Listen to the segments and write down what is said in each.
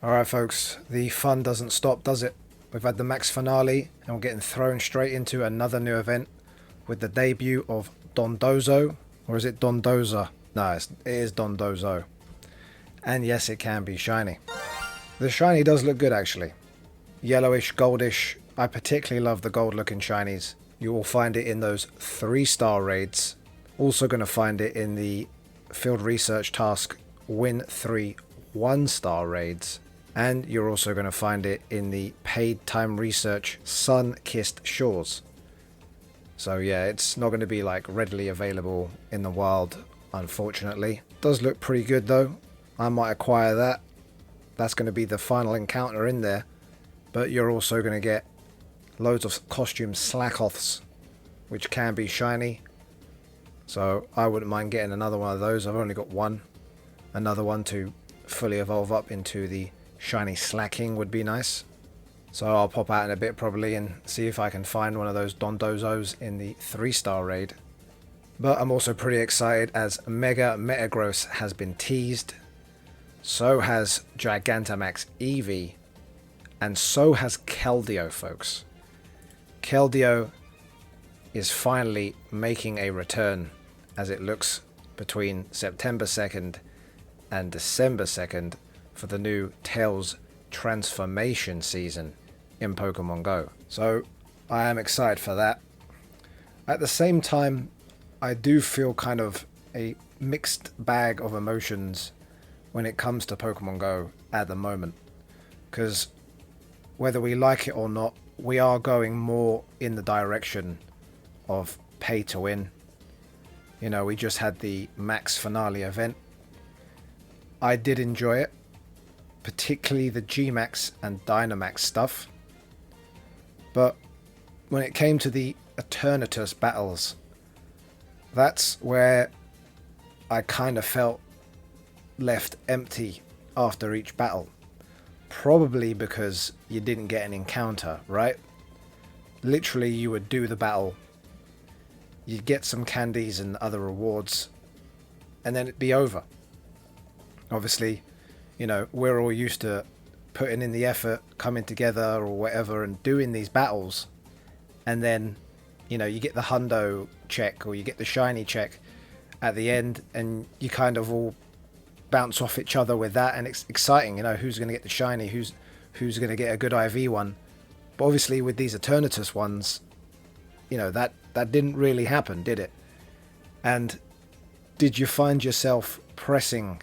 Alright folks, the fun doesn't stop, does it? We've had the max finale and we're getting thrown straight into another new event with the debut of Dondozo. Or is it Dondoza? No, it is Dondozo. And yes, it can be shiny. The shiny does look good actually. Yellowish, goldish. I particularly love the gold looking shinies. You will find it in those 3-star raids. Also going to find it in the field research task win 3 1-star raids. And you're also going to find it in the paid time research Sun-Kissed Shores. So yeah, it's not going to be like readily available in the wild, unfortunately. Does look pretty good though. I might acquire that. That's going to be the final encounter in there. But you're also going to get loads of costume Slackoths, which can be shiny. So I wouldn't mind getting another one of those. I've only got one. Another one to fully evolve up into the shiny Slacking would be nice. So I'll pop out in a bit probably and see if I can find one of those Dondozos in the 3-star raid. But I'm also pretty excited as Mega Metagross has been teased. So has Gigantamax Eevee. And so has Keldeo, folks. Keldeo is finally making a return as it looks between September 2nd and December 2nd for the new Tails transformation season in Pokemon GO. So I am excited for that. At the same time, I do feel kind of a mixed bag of emotions when it comes to Pokemon GO at the moment. Because whether we like it or not, we are going more in the direction of pay to win. You know, we just had the Max Finale event. I did enjoy it, particularly the Gmax and Dynamax stuff. But when it came to the Eternatus battles, that's where I kind of felt left empty after each battle. Probably because you didn't get an encounter, right? Literally, you would do the battle, you'd get some candies and other rewards, and then it'd be over. Obviously, you know, we're all used to putting in the effort, coming together or whatever and doing these battles. And then, you know, you get the hundo check or you get the shiny check at the end and you kind of all bounce off each other with that. And it's exciting, you know, who's going to get the shiny, who's going to get a good IV one. But obviously with these Eternatus ones, you know, that didn't really happen, did it? And did you find yourself pressing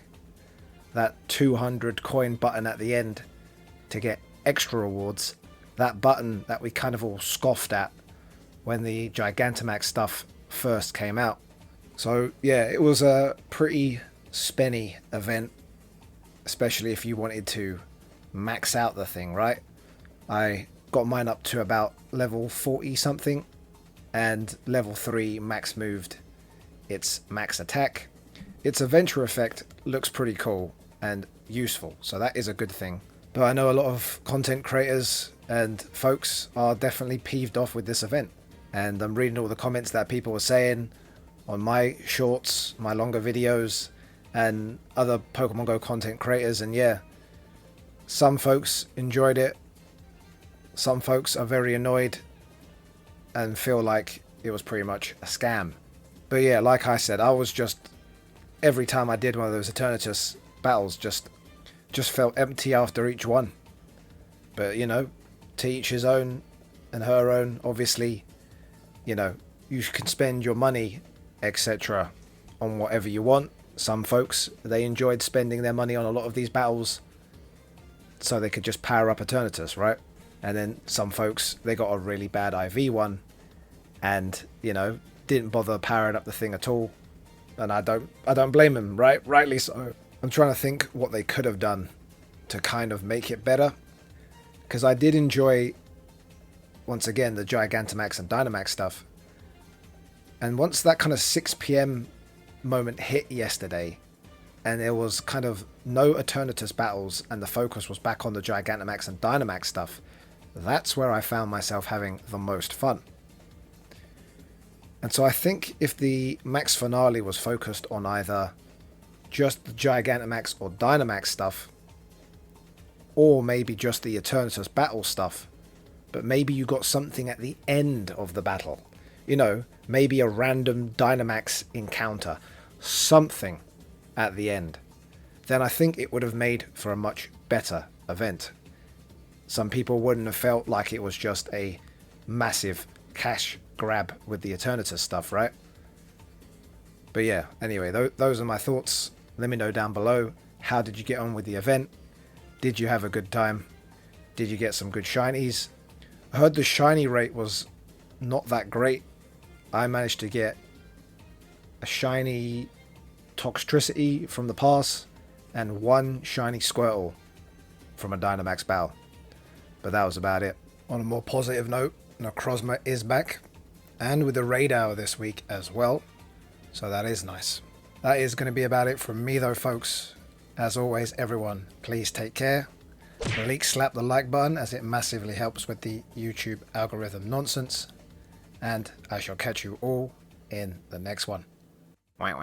that 200 coin button at the end to get extra rewards? That button that we kind of all scoffed at when the Gigantamax stuff first came out. So yeah, it was a pretty spenny event, especially if you wanted to max out the thing, right? I got mine up to about level 40 something, and level 3 max moved its max attack. Its adventure effect looks pretty cool and useful, so that is a good thing. But I know a lot of content creators and folks are definitely peeved off with this event, and I'm reading all the comments that people were saying on my shorts, my longer videos, and other Pokemon GO content creators, and yeah, some folks enjoyed it, some folks are very annoyed and feel like it was pretty much a scam. But yeah, like I said, I was just, every time I did one of those Eternatus battles, just felt empty after each one. But you know, to each his own and her own. Obviously, you know, you can spend your money, etc., on whatever you want. Some folks, they enjoyed spending their money on a lot of these battles so they could just power up Eternatus, right? And then some folks, they got a really bad IV one and, you know, didn't bother powering up the thing at all. And I don't blame them, right? Rightly so. I'm trying to think what they could have done to kind of make it better, because I did enjoy, once again, the Gigantamax and Dynamax stuff. And once that kind of 6 PM moment hit yesterday, and there was kind of no Eternatus battles, and the focus was back on the Gigantamax and Dynamax stuff, that's where I found myself having the most fun. And so I think if the Max Finale was focused on either just the Gigantamax or Dynamax stuff, or maybe just the Eternatus battle stuff, but maybe you got something at the end of the battle. You know, maybe a random Dynamax encounter, something at the end. Then I think it would have made for a much better event. Some people wouldn't have felt like it was just a massive cash grab with the Eternatus stuff, right? But yeah, anyway, those are my thoughts. Let me know down below, how did you get on with the event? Did you have a good time? Did you get some good shinies? I heard the shiny rate was not that great. I managed to get a shiny Toxtricity from the pass and one shiny Squirtle from a Dynamax battle. But that was about it. On a more positive note, Necrozma is back, and with the raid hour this week as well, so that is nice. That is going to be about it from me though, folks. As always, everyone, please take care. Leak slap the like button, as it massively helps with the YouTube algorithm nonsense, and I shall catch you all in the next one. Wait.